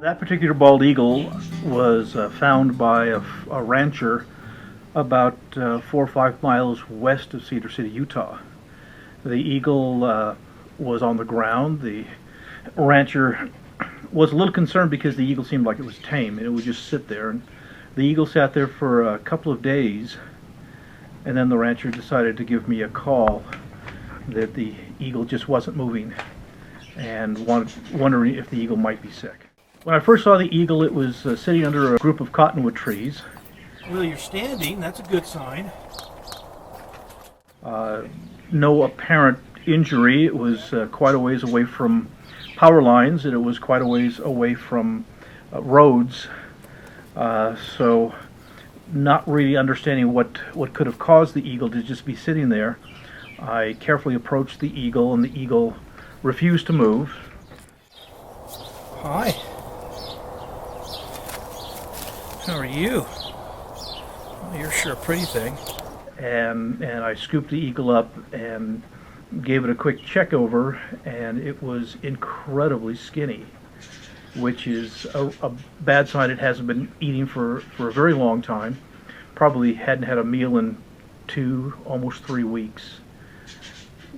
That particular bald eagle was found by a rancher about 4 or 5 miles west of Cedar City, Utah. The eagle was on the ground. The rancher was a little concerned because the eagle seemed like it was tame and it would just sit there. And the eagle sat there for a couple of days, and then the rancher decided to give me a call that the eagle just wasn't moving and wondering if the eagle might be sick. When I first saw the eagle, it was sitting under a group of cottonwood trees. Well, you're standing. That's a good sign. No apparent injury. It was quite a ways away from power lines, and it was quite a ways away from roads. So not really understanding what could have caused the eagle to just be sitting there, I carefully approached the eagle, and the eagle refused to move. Hi. How are you? Well, you're sure a pretty thing. And I scooped the eagle up and gave it a quick check over, and it was incredibly skinny, which is a bad sign. It hasn't been eating for a very long time. Probably hadn't had a meal in 2, almost 3 weeks.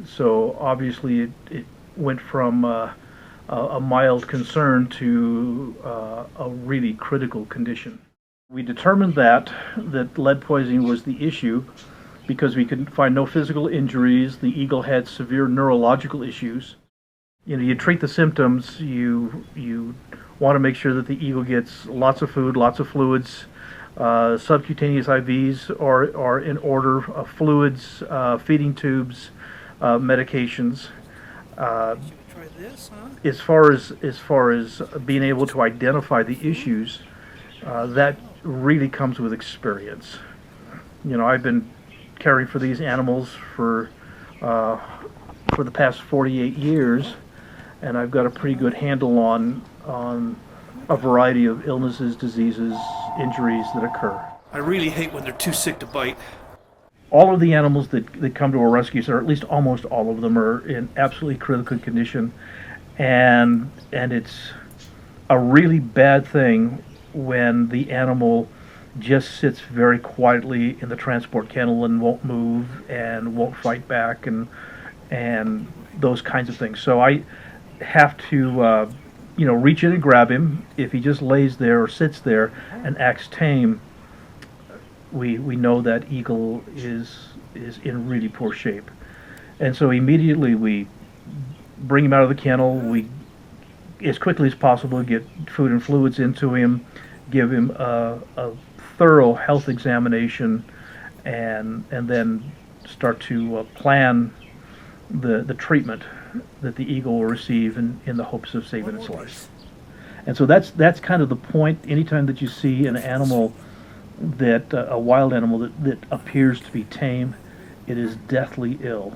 So obviously it went from a mild concern to a really critical condition. We determined that lead poisoning was the issue because we could find no physical injuries. The eagle had severe neurological issues. You know, you treat the symptoms. You want to make sure that the eagle gets lots of food, lots of fluids. Subcutaneous IVs are in order. Fluids, feeding tubes, medications. Try this, huh? As far as being able to identify the issues, that really comes with experience. You know, I've been caring for these animals for the past 48 years, and I've got a pretty good handle on a variety of illnesses, diseases, injuries that occur. I really hate when they're too sick to bite. All of the animals that come to our rescues, or at least almost all of them, are in absolutely critical condition, and it's a really bad thing when the animal just sits very quietly in the transport kennel and won't move and won't fight back and those kinds of things. So I have to reach in and grab him. If he just lays there or sits there and acts tame, we know that eagle is in really poor shape. And so immediately we bring him out of the kennel. We, as quickly as possible, get food and fluids into him, give him a thorough health examination, and then start to plan the treatment that the eagle will receive in the hopes of saving its life. And so that's kind of the point. Anytime that you see an animal a wild animal that appears to be tame, it is deathly ill.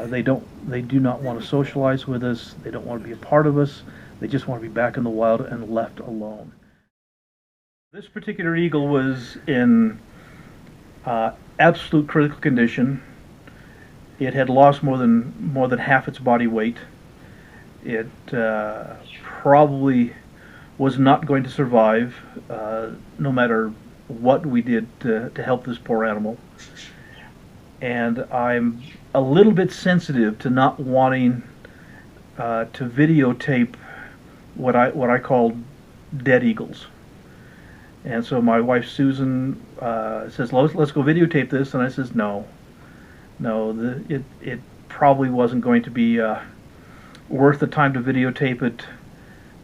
They do not want to socialize with us. They don't want to be a part of us. They just want to be back in the wild and left alone. This particular eagle was in absolute critical condition. It had lost more than half its body weight. It probably was not going to survive, no matter what we did to help this poor animal. And I'm a little bit sensitive to not wanting to videotape what I call dead eagles. And so my wife Susan says, let's go videotape this, and I says no, it probably wasn't going to be worth the time to videotape it.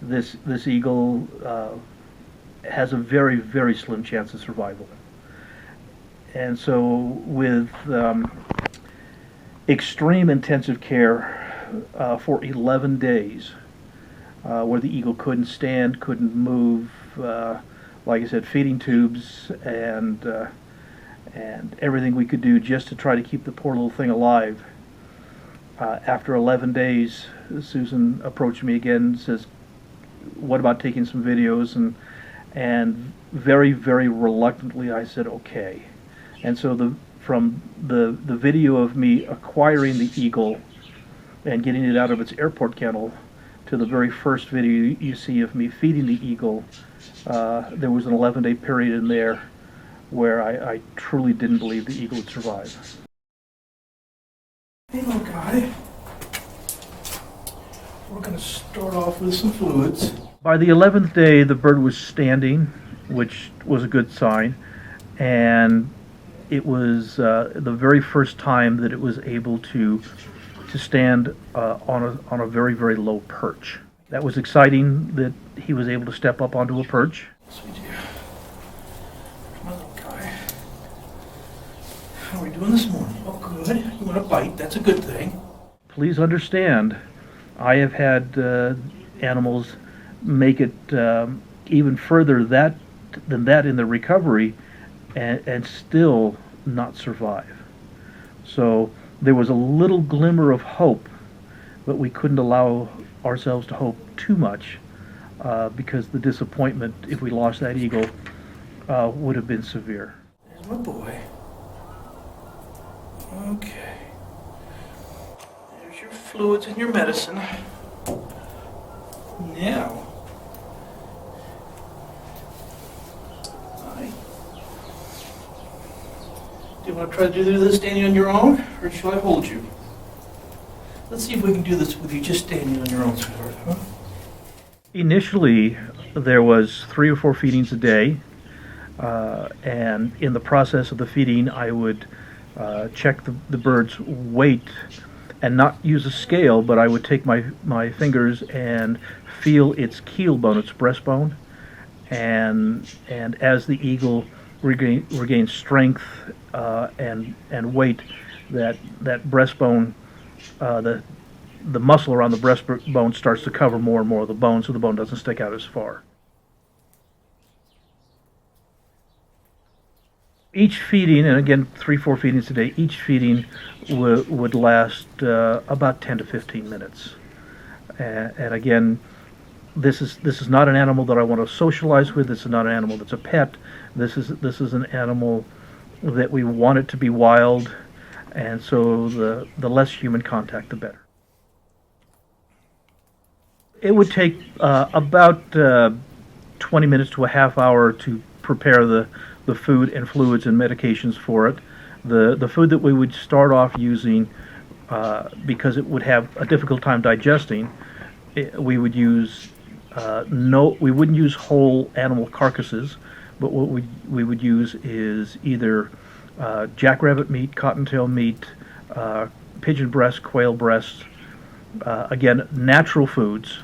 This eagle has a very, very slim chance of survival. And so with extreme intensive care for 11 days, where the eagle couldn't stand, couldn't move, like I said, feeding tubes and everything we could do just to try to keep the poor little thing alive. After 11 days, Susan approached me again and says, what about taking some videos? And very, very reluctantly I said okay. And so from the video of me acquiring the eagle and getting it out of its airport kennel to the very first video you see of me feeding the eagle, there was an 11-day period in there where I truly didn't believe the eagle would survive. Hey, little guy. We're going to start off with some fluids. By the 11th day, the bird was standing, which was a good sign, and it was the very first time that it was able to stand on a very, very low perch. That was exciting that he was able to step up onto a perch. Yes, we do. Come on, little guy. How are we doing this morning? Oh, good. You want a bite? That's a good thing. Please understand, I have had animals make it even further than that in the recovery and still not survive. So there was a little glimmer of hope, but we couldn't allow ourselves to hope too much because the disappointment if we lost that eagle would have been severe. There's my boy. Okay. There's your fluids and your medicine. Now, do you want to try to do this standing on your own, or shall I hold you? Let's see if we can do this with you just standing on your own, sweetheart, huh? Initially, there was 3 or 4 feedings a day, and in the process of the feeding, I would check the bird's weight and not use a scale, but I would take my fingers and feel its keel bone, its breastbone, and as the eagle regains strength and weight, that breastbone, the muscle around the breastbone starts to cover more and more of the bone, so the bone doesn't stick out as far. Each feeding, and again 3-4 feedings a day, each feeding would last about 10 to 15 minutes. And again, this is not an animal that I want to socialize with. This is not an animal that's a pet. This is an animal that we want it to be wild, and so the less human contact, the better. It would take about 20 minutes to a half hour to prepare the food and fluids and medications for it. The food that we would start off using, because it would have a difficult time digesting, we would use we wouldn't use whole animal carcasses, but what we would use is either jackrabbit meat, cottontail meat, pigeon breast, quail breast, again, natural foods.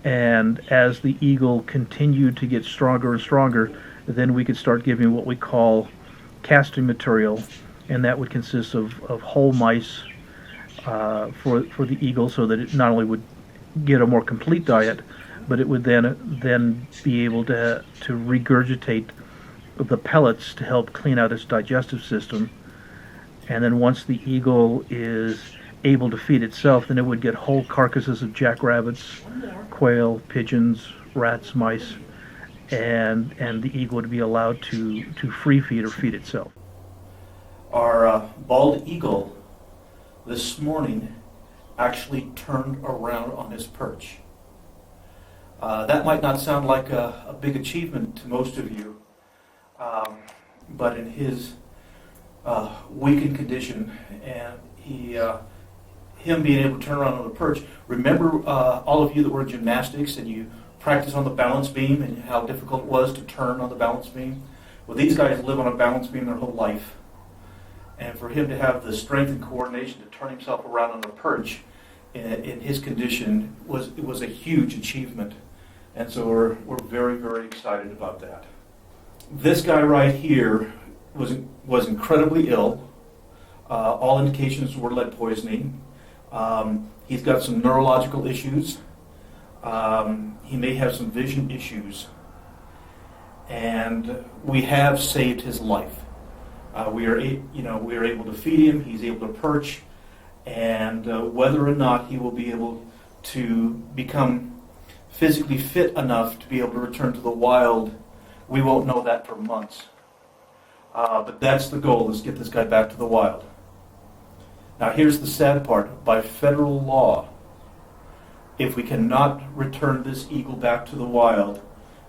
And as the eagle continued to get stronger and stronger, then we could start giving what we call casting material, and that would consist of whole mice for the eagle, so that it not only would get a more complete diet, but it would then be able to regurgitate the pellets to help clean out its digestive system. And then once the eagle is able to feed itself, then it would get whole carcasses of jackrabbits, quail, pigeons, rats, mice, and the eagle would be allowed to free feed or feed itself. Our bald eagle this morning actually turned around on his perch. That might not sound like a big achievement to most of you, but in his weakened condition, and him being able to turn around on the perch. Remember all of you that were in gymnastics and you practiced on the balance beam and how difficult it was to turn on the balance beam? Well, these guys live on a balance beam their whole life. And for him to have the strength and coordination to turn himself around on the perch in his condition was a huge achievement. And so we're very, very excited about that. This guy right here was incredibly ill. All indications were lead poisoning. He's got some neurological issues. He may have some vision issues. And we have saved his life. We are able to feed him. He's able to perch, and whether or not he will be able to become physically fit enough to be able to return to the wild, we won't know that for months. But that's the goal: is get this guy back to the wild. Now, here's the sad part: by federal law, If we cannot return this eagle back to the wild,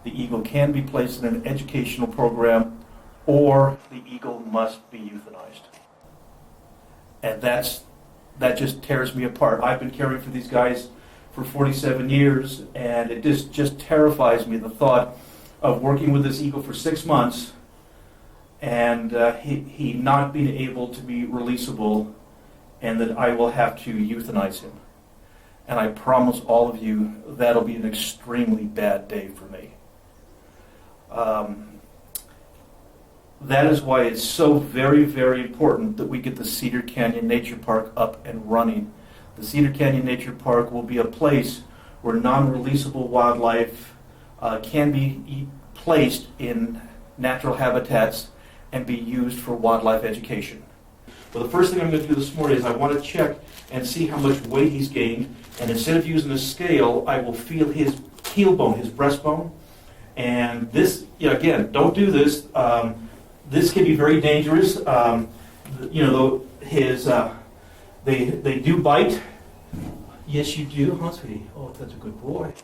the eagle can be placed in an educational program, or the eagle must be euthanized. And that just tears me apart. I've been caring for these guys for 47 years, and it just terrifies me, the thought of working with this eagle for 6 months and he not being able to be releasable, and that I will have to euthanize him. And I promise all of you that'll be an extremely bad day for me. That is why it's so very, very important that we get the Cedar Canyon Nature Park up and running. The Cedar Canyon Nature Park will be a place where non-releasable wildlife can be placed in natural habitats and be used for wildlife education. Well, the first thing I'm going to do this morning is I want to check and see how much weight he's gained. And instead of using a scale, I will feel his heel bone, his breastbone. And this, again, don't do this. This can be very dangerous. They do bite. Yes, you do, huh, sweetie? Oh, that's a good boy.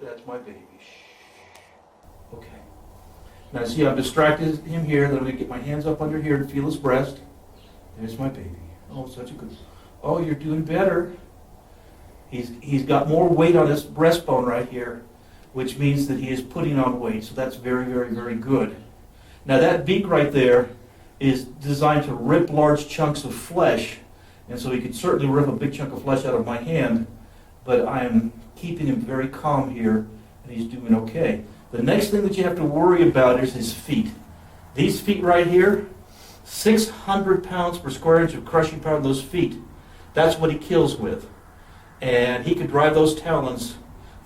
That's my baby. Shh. Okay. Now, see, I've distracted him here. Then I'm going to get my hands up under here and feel his breast. There's my baby. Oh, such a good. Oh, you're doing better. He's got more weight on his breastbone right here, which means that he is putting on weight. So that's very, very, very good. Now that beak right there is designed to rip large chunks of flesh, and so he could certainly rip a big chunk of flesh out of my hand, but I am keeping him very calm here, and he's doing okay. The next thing that you have to worry about is his feet. These feet right here, 600 pounds per square inch of crushing power in those feet. That's what he kills with. And he could drive those talons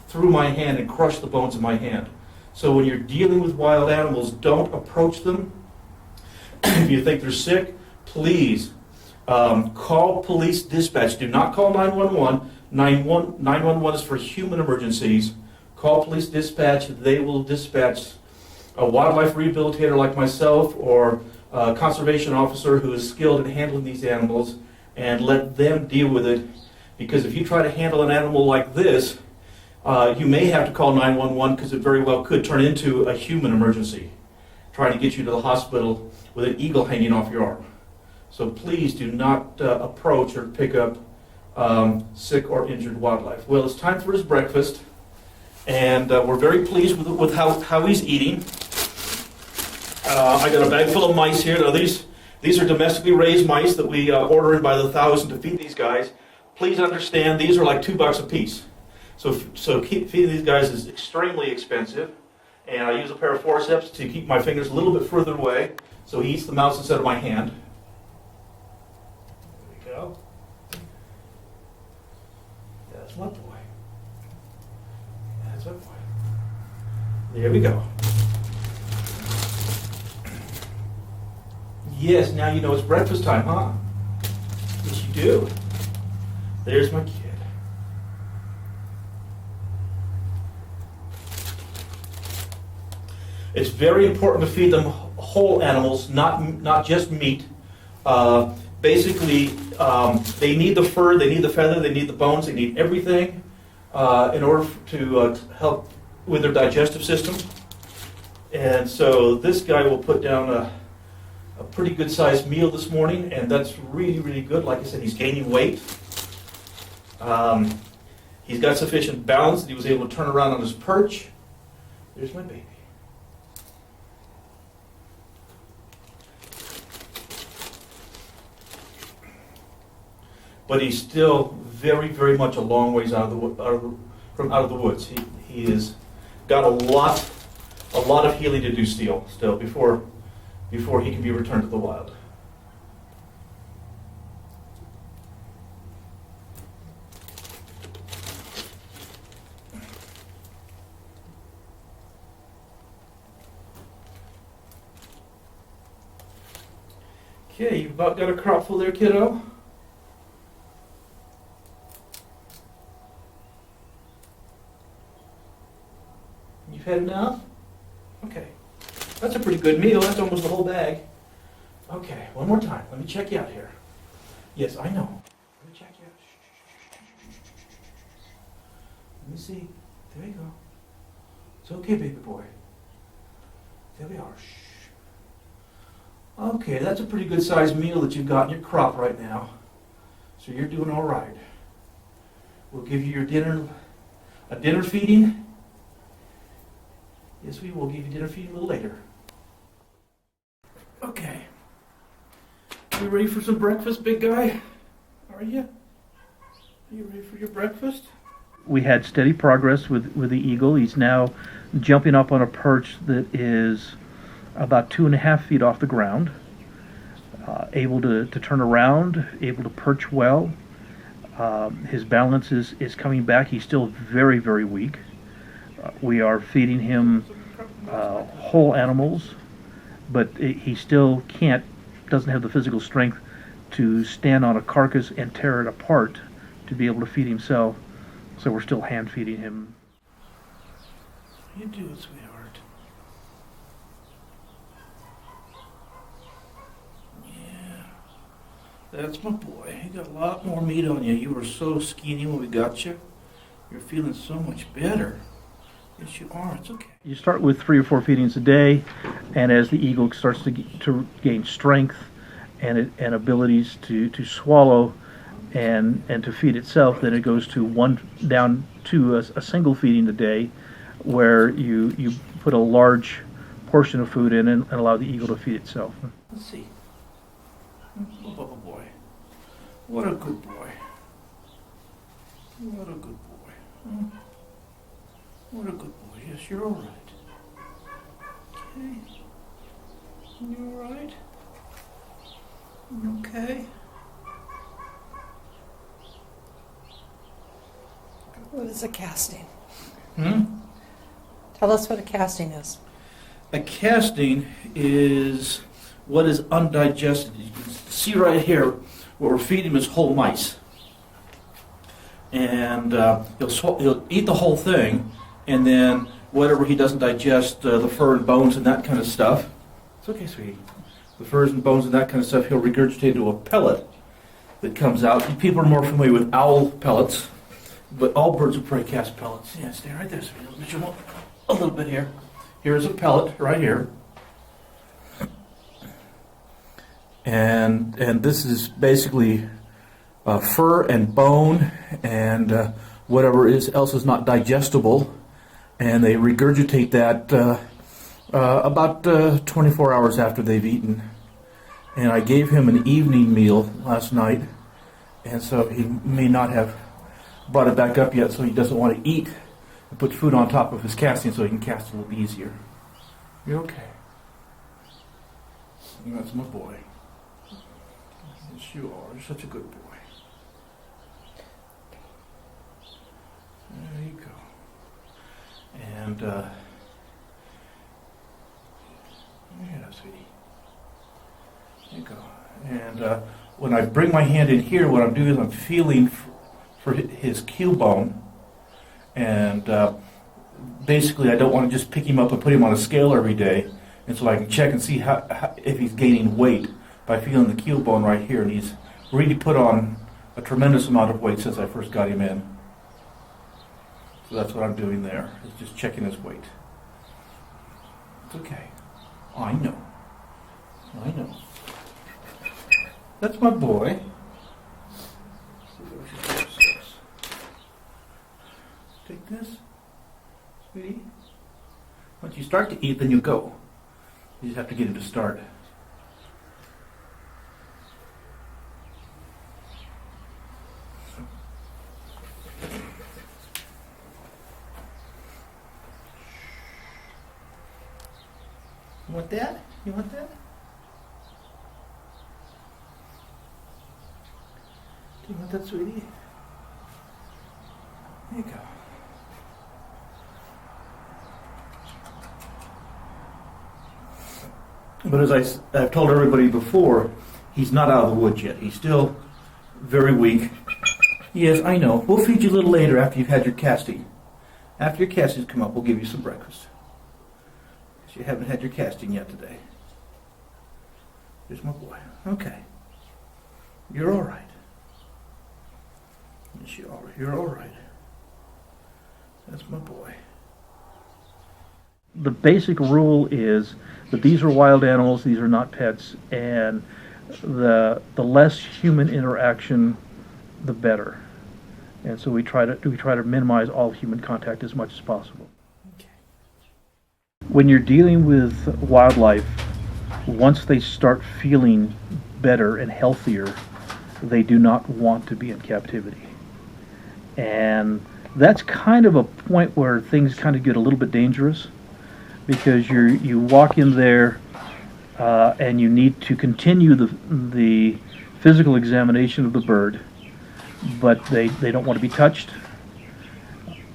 through my hand and crush the bones of my hand. So when you're dealing with wild animals, don't approach them. If you think they're sick, please call police dispatch. Do not call 911. 911 is for human emergencies. Call police dispatch. They will dispatch a wildlife rehabilitator like myself, or a conservation officer who is skilled in handling these animals, and let them deal with it. Because if you try to handle an animal like this, you may have to call 911, because it very well could turn into a human emergency, trying to get you to the hospital with an eagle hanging off your arm. So please do not approach or pick up sick or injured wildlife. Well, it's time for his breakfast, and we're very pleased with how he's eating. I got a bag full of mice here. Now these are domestically raised mice that we order in by the thousand to feed these guys. Please understand, these are like $2 a piece. So feeding these guys is extremely expensive, and I use a pair of forceps to keep my fingers a little bit further away, so he eats the mouse instead of my hand. There we go. That's my boy. That's my boy. There we go. Yes, now you know it's breakfast time, huh? Yes, you do. There's my kid. It's very important to feed them whole animals, not just meat. Basically, they need the fur, they need the feather, they need the bones, they need everything in order to help with their digestive system. And so this guy will put down a pretty good sized meal this morning, and that's really, really good. Like I said, he's gaining weight. He's got sufficient balance that he was able to turn around on his perch. There's my baby. But he's still very, very much a long ways out of the woods. He has got a lot of healing to do still before he can be returned to the wild. Okay, you've about got a crop full there, kiddo? You've had enough? Okay. That's a pretty good meal. That's almost the whole bag. Okay, one more time. Let me check you out here. Yes, I know. Let me check you out. me see. There you go. It's okay, baby boy. There we are. Shh. Okay, that's a pretty good sized meal that you've got in your crop right now. So you're doing all right. We'll give you your dinner, a dinner feeding. Yes, we will give you dinner feeding a little later. Okay. You ready for some breakfast, big guy? Are you? Are you ready for your breakfast? We had steady progress with the eagle. He's now jumping up on a perch that is about 2.5 feet off the ground, able to turn around, able to perch well. His balance is coming back. He's still very, very weak. We are feeding him whole animals, but he still doesn't have the physical strength to stand on a carcass and tear it apart to be able to feed himself. So we're still hand feeding him. You do it, sweetheart. Yeah. That's my boy. You got a lot more meat on you. You were so skinny when we got you. You're feeling so much better. Yes, you are. It's okay. You start with 3 or 4 feedings a day, and as the eagle starts to gain strength and abilities to swallow and to feed itself, then it goes to down to a single feeding a day, where you put a large portion of food in and allow the eagle to feed itself. Let's see. Oh, Bubba boy. What a good boy. What a good boy. Hmm? What a good boy. Yes, you're all right. Okay. You all right? You okay? What is a casting? Hmm? Tell us what a casting is. A casting is what is undigested. You can see right here what we're feeding him is whole mice. And he'll eat the whole thing, and then whatever he doesn't digest, the fur and bones and that kind of stuff. It's okay, sweetie. The furs and bones and that kind of stuff, he'll regurgitate into a pellet that comes out. People are more familiar with owl pellets, but all birds of prey cast pellets. Yeah, stay right there, sweetie. But you want a little bit here. Here's a pellet right here. And this is basically fur and bone and whatever else is not digestible. And they regurgitate that about 24 hours after they've eaten. And I gave him an evening meal last night, and so he may not have brought it back up yet, so he doesn't want to eat and put food on top of his casting so he can cast a little easier. You're okay. That's my boy. Yes, you are. You're such a good boy. There you go. And, yeah, sweetie. There you go. And when I bring my hand in here, what I'm doing is I'm feeling for his keel bone. And basically, I don't want to just pick him up and put him on a scale every day. And so I can check and see if he's gaining weight by feeling the keel bone right here. And he's really put on a tremendous amount of weight since I first got him in. So that's what I'm doing there, is just checking his weight. It's okay. I know. I know. That's my boy. Take this, sweetie. Once you start to eat, then you go. You just have to get him to start. You want that? You want that? Do you want that, sweetie? There you go. But as I've told everybody before, he's not out of the woods yet. He's still very weak. Yes, I know. We'll feed you a little later after you've had your casting. After your casting's come up, we'll give you some breakfast. You haven't had your casting yet today. Here's my boy. Okay. You're all right. Yes, you're all right. That's my boy. The basic rule is that these are wild animals, these are not pets, and the less human interaction, the better. And so we try to minimize all human contact as much as possible. Okay. When you're dealing with wildlife, once they start feeling better and healthier, they do not want to be in captivity. And that's kind of a point where things kind of get a little bit dangerous, because you walk in there and you need to continue the physical examination of the bird, but they don't want to be touched.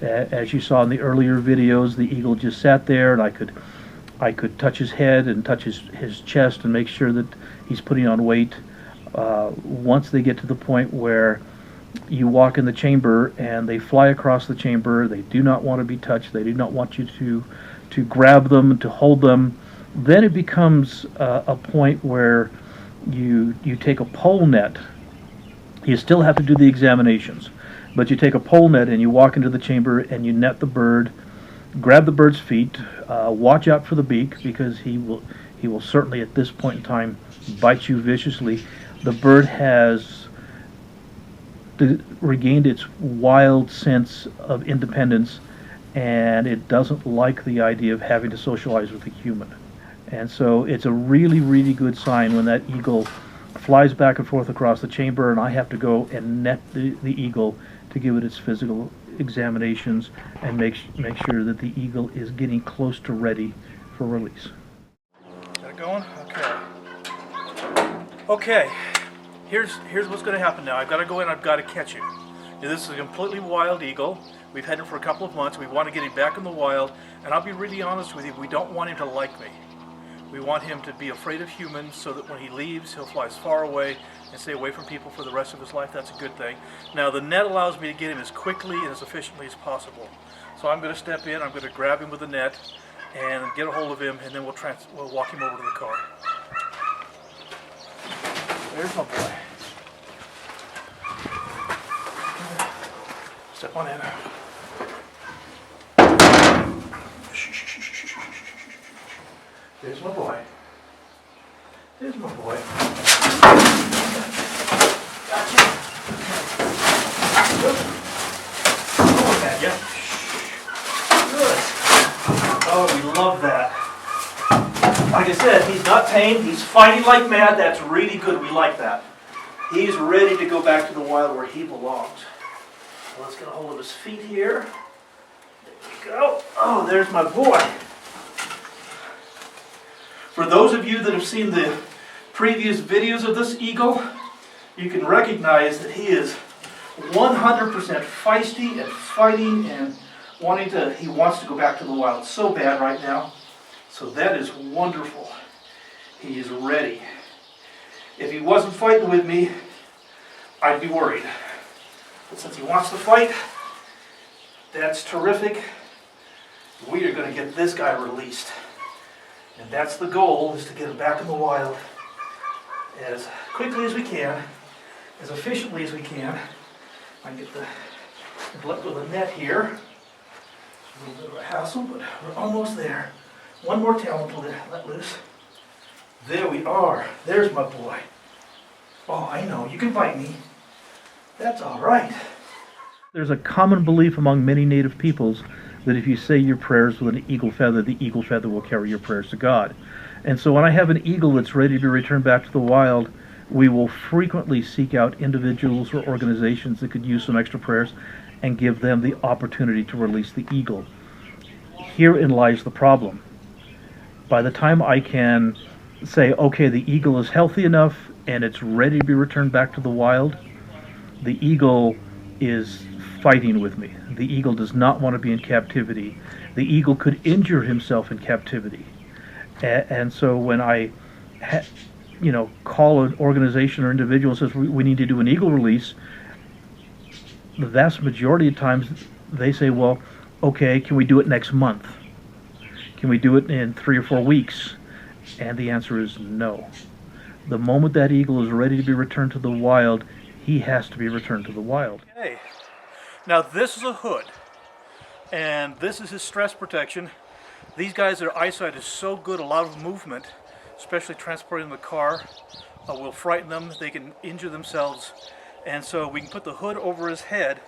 As you saw in the earlier videos, the eagle just sat there, and I could touch his head and touch his chest and make sure that he's putting on weight. Once they get to the point where you walk in the chamber and they fly across the chamber, they do not want to be touched, they do not want you to grab them, to hold them, then it becomes a point where you take a pole net. You still have to do the examinations, but you take a pole net and you walk into the chamber and you net the bird, grab the bird's feet, watch out for the beak, because he will certainly at this point in time bite you viciously. The bird has regained its wild sense of independence, and it doesn't like the idea of having to socialize with a human. And so it's a really, really good sign when that eagle flies back and forth across the chamber, and I have to go and net the eagle to give it its physical examinations and make sure that the eagle is getting close to ready for release. Got it going? Okay. Okay. Here's what's going to happen now. I've got to go in, I've got to catch him. Now, this is a completely wild eagle. We've had him for a couple of months. We want to get him back in the wild, and I'll be really honest with you, we don't want him to like me. We want him to be afraid of humans so that when he leaves, he'll fly as far away and stay away from people for the rest of his life. That's a good thing. Now, the net allows me to get him as quickly and as efficiently as possible. So I'm going to step in, I'm going to grab him with the net and get a hold of him, and then we'll walk him over to the car. There's my boy. Step on in. There's my boy. There's my boy. Gotcha. Good. Oh, that, yeah. Good. Oh, we love that. Like I said, he's not tame. He's fighting like mad. That's really good. We like that. He's ready to go back to the wild where he belongs. So let's get a hold of his feet here. There we go. Oh, there's my boy. For those of you that have seen the previous videos of this eagle, you can recognize that he is 100% feisty and fighting and he wants to go back to the wild so bad right now. So that is wonderful. He is ready. If he wasn't fighting with me, I'd be worried. But since he wants to fight, that's terrific. We are going to get this guy released. And that's the goal, is to get him back in the wild as quickly as we can, as efficiently as we can. I can get the let go of the net here. A little bit of a hassle, but we're almost there. One more tail to let loose. There we are. There's my boy. Oh, I know. You can bite me. That's all right. There's a common belief among many native peoples that if you say your prayers with an eagle feather, the eagle feather will carry your prayers to God. And so when I have an eagle that's ready to be returned back to the wild, we will frequently seek out individuals or organizations that could use some extra prayers and give them the opportunity to release the eagle. Herein lies the problem. By the time I can say, okay, the eagle is healthy enough and it's ready to be returned back to the wild, the eagle is fighting with me. The eagle does not want to be in captivity. The eagle could injure himself in captivity. And so when I call an organization or individual and says we need to do an eagle release, the vast majority of times they say, well, okay, can we do it next month? Can we do it in 3 or 4 weeks? And the answer is no. The moment that eagle is ready to be returned to the wild, he has to be returned to the wild. Okay. Now this is a hood. And this is his stress protection. These guys, their eyesight is so good, a lot of movement, especially transporting the car, will frighten them. They can injure themselves. And so we can put the hood over his head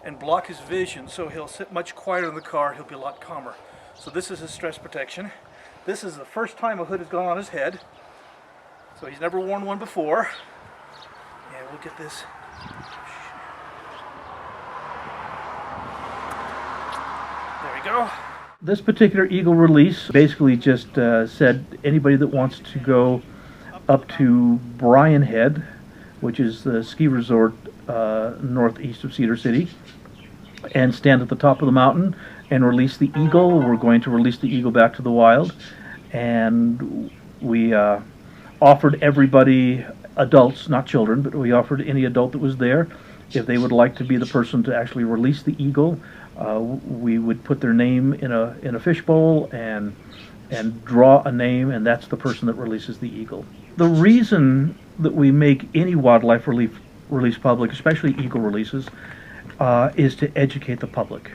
and block his vision, so he'll sit much quieter in the car. He'll be a lot calmer. So this is his stress protection. This is the first time a hood has gone on his head. So he's never worn one before. And we'll get this. There we go. This particular Eagle release basically just said anybody that wants to go up to Bryan Head, which is the ski resort northeast of Cedar City, and stand at the top of the mountain and release the eagle. We're going to release the eagle back to the wild, and we offered everybody, adults, not children, but we offered any adult that was there, if they would like to be the person to actually release the eagle. We would put their name in a fishbowl and draw a name, and that's the person that releases the eagle. The reason that we make any wildlife release public, especially eagle releases, is to educate the public.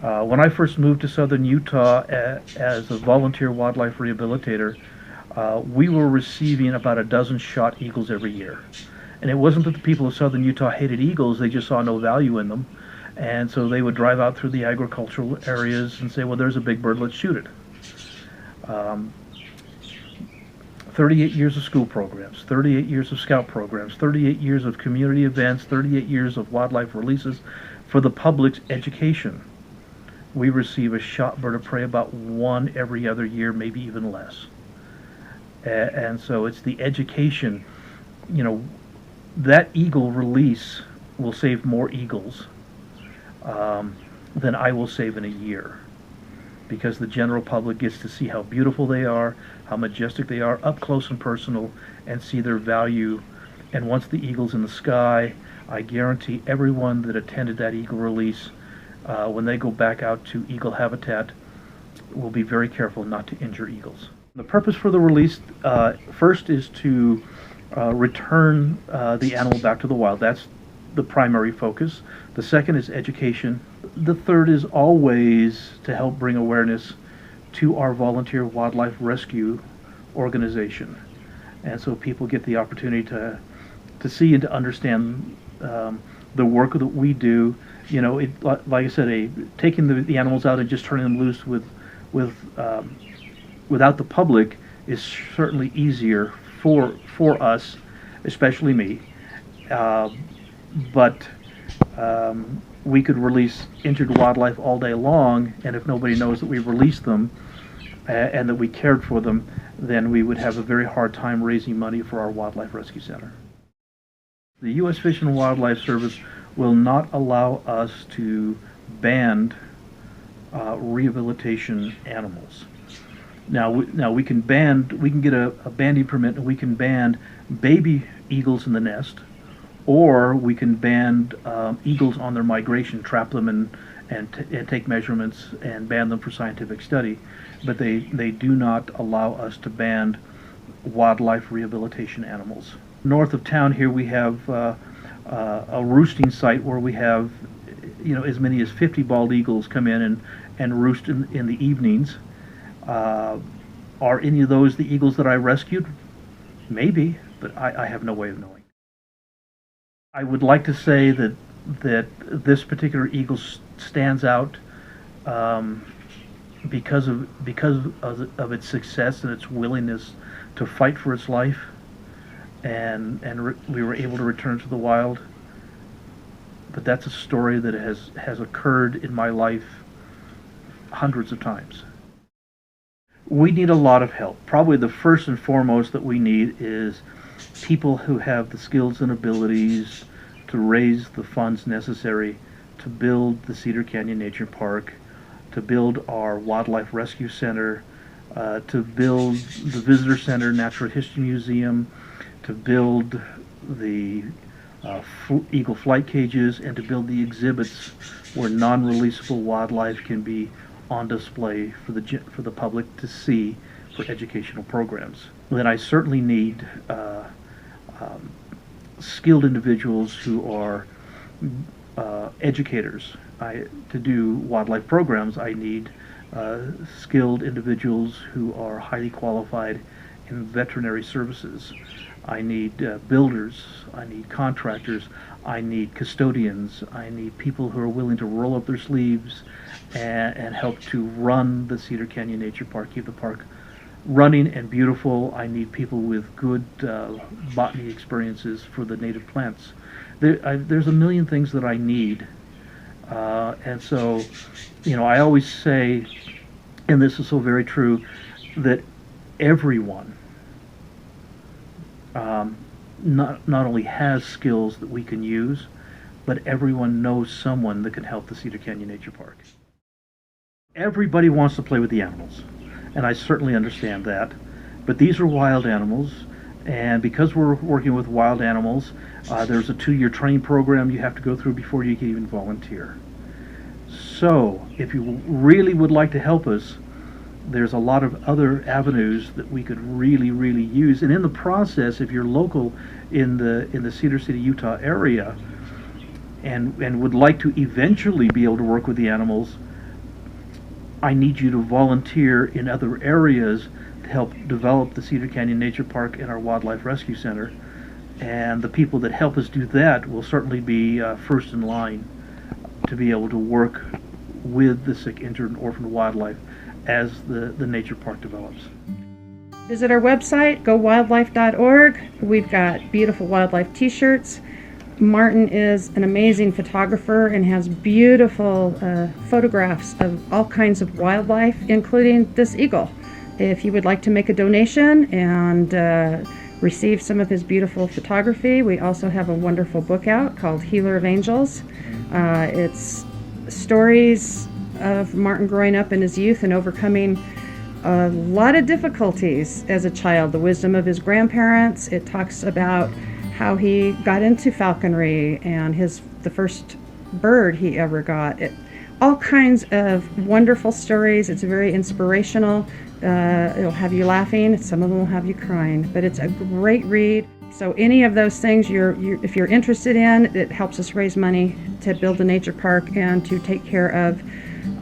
When I first moved to southern Utah as a volunteer wildlife rehabilitator, we were receiving about a dozen shot eagles every year. And it wasn't that the people of southern Utah hated eagles, they just saw no value in them. And so they would drive out through the agricultural areas and say, well, there's a big bird, let's shoot it. 38 years of school programs, 38 years of scout programs, 38 years of community events, 38 years of wildlife releases for the public's education. We receive a shot bird of prey about one every other year, maybe even less. And so it's the education, you know, that eagle release will save more eagles than I will save in a year, because the general public gets to see how beautiful they are, how majestic they are, up close and personal, and see their value. And once the eagle's in the sky, I guarantee everyone that attended that eagle release, when they go back out to eagle habitat, will be very careful not to injure eagles. The purpose for the release, first, is to return the animal back to the wild. That's the primary focus. The second is education. The third is always to help bring awareness to our volunteer wildlife rescue organization. And so people get the opportunity to see and to understand the work that we do. You know, like I said, taking the animals out and just turning them loose without the public is certainly easier for us, especially me. But we could release injured wildlife all day long, and if nobody knows that we released them and that we cared for them, then we would have a very hard time raising money for our wildlife rescue center. The U.S. Fish and Wildlife Service will not allow us to ban rehabilitation animals. Now we can get a banding permit, and we can ban baby eagles in the nest, or we can ban eagles on their migration, trap them and take measurements and ban them for scientific study. But they do not allow us to ban wildlife rehabilitation animals. North of town here we have a roosting site where we have, you know, as many as 50 bald eagles come in and roost in the evenings. Are any of those the eagles that I rescued? Maybe, but I have no way of knowing. I would like to say that this particular eagle stands out because of its success and its willingness to fight for its life, and we were able to return to the wild. But that's a story that has occurred in my life hundreds of times. We need a lot of help. Probably the first and foremost that we need is people who have the skills and abilities to raise the funds necessary to build the Cedar Canyon Nature Park, to build our Wildlife Rescue Center, to build the Visitor Center, Natural History Museum, to build the eagle flight cages, and to build the exhibits where non-releasable wildlife can be on display for the public to see for educational programs. Then I certainly need skilled individuals who are educators. To do wildlife programs, I need skilled individuals who are highly qualified in veterinary services. I need builders, I need contractors, I need custodians, I need people who are willing to roll up their sleeves and help to run the Cedar Canyon Nature Park, keep the park running and beautiful. I need people with good botany experiences for the native plants. There's a million things that I need. And so, I always say, and this is so very true, that everyone not only has skills that we can use, but everyone knows someone that can help the Cedar Canyon Nature Park. Everybody wants to play with the animals, and I certainly understand that, but these are wild animals, and because we're working with wild animals, there's a 2-year training program you have to go through before you can even volunteer. So, if you really would like to help us, there's a lot of other avenues that we could really, really use. And in the process, if you're local in the Cedar City, Utah area, and would like to eventually be able to work with the animals, I need you to volunteer in other areas to help develop the Cedar Canyon Nature Park and our Wildlife Rescue Center. And the people that help us do that will certainly be first in line to be able to work with the sick, injured, and orphaned wildlife as the nature park develops. Visit our website, gowildlife.org. We've got beautiful wildlife t-shirts. Martin is an amazing photographer and has beautiful photographs of all kinds of wildlife, including this eagle. If you would like to make a donation and receive some of his beautiful photography, we also have a wonderful book out called Healer of Angels. It's stories of Martin growing up in his youth and overcoming a lot of difficulties as a child, the wisdom of his grandparents. It talks about how he got into falconry and the first bird he ever got. All kinds of wonderful stories. It's very inspirational. It'll have you laughing. Some of them will have you crying, but it's a great read. So any of those things if you're interested in, it helps us raise money to build the nature park and to take care of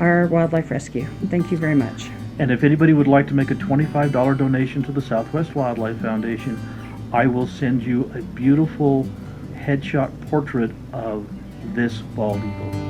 our wildlife rescue. Thank you very much. And if anybody would like to make a $25 donation to the Southwest Wildlife Foundation, I will send you a beautiful headshot portrait of this bald eagle.